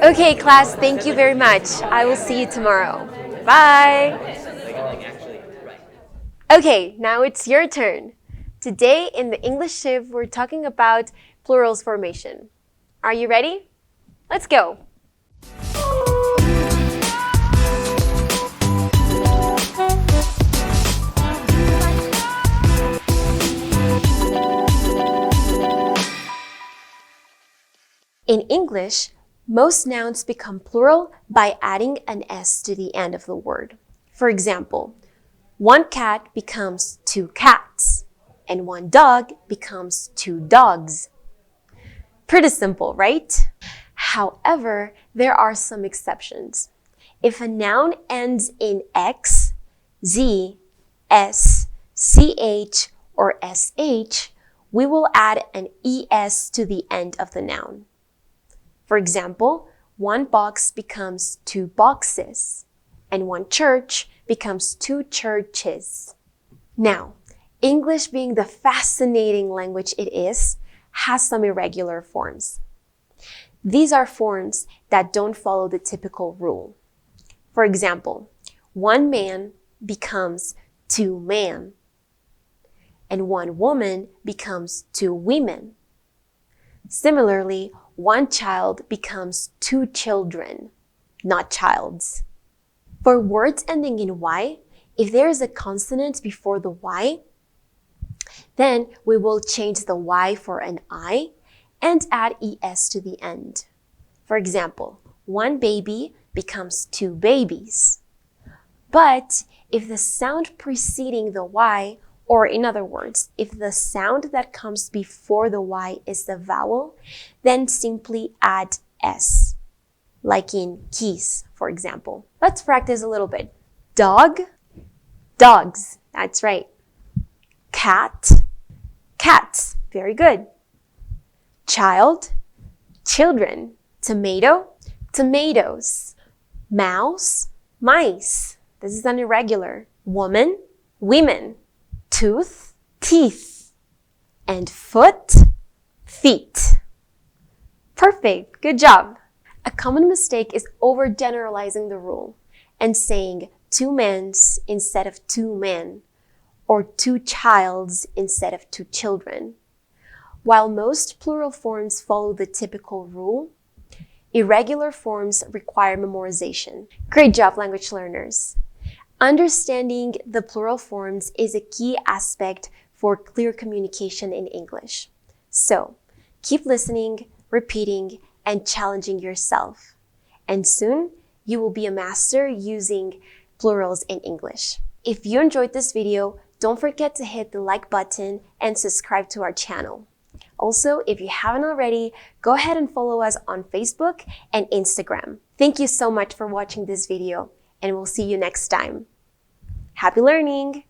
Okay, class, thank you very much. I will see you tomorrow. Bye. Okay, now it's your turn. Today in the English shift, we're talking about plurals formation. Are you ready? Let's go. In English, most nouns become plural by adding an S to the end of the word. For example, one cat becomes two cats, and one dog becomes two dogs. Pretty simple, right? However, there are some exceptions. If a noun ends in X, Z, S, CH, or SH, we will add an ES to the end of the noun. For example, one box becomes two boxes, and one church becomes two churches. Now, English being the fascinating language it is, has some irregular forms. These are forms that don't follow the typical rule. For example, one man becomes two men, and one woman becomes two women. Similarly, one child becomes two children, not childs. For words ending in Y, if there is a consonant before the Y, then we will change the Y for an I and add ES to the end. For example, one baby becomes two babies. But if the sound preceding the Y, or in other words, if the sound that comes before the Y is the vowel, then simply add S, like in keys, for example. Let's practice a little bit. Dog, dogs, that's right. Cat, cats, very good. Child, children. Tomato, tomatoes. Mouse, mice. This is an irregular. Woman, women. Tooth, teeth. And foot, feet. Perfect, good job. A common mistake is overgeneralizing the rule and saying two men's instead of two men, or two childs instead of two children. While most plural forms follow the typical rule, irregular forms require memorization. Great job, language learners. Understanding the plural forms is a key aspect for clear communication in English. So, keep listening, repeating, and challenging yourself. And soon, you will be a master using plurals in English. If you enjoyed this video, don't forget to hit the like button and subscribe to our channel. Also, if you haven't already, go ahead and follow us on Facebook and Instagram. Thank you so much for watching this video, and we'll see you next time. Happy learning!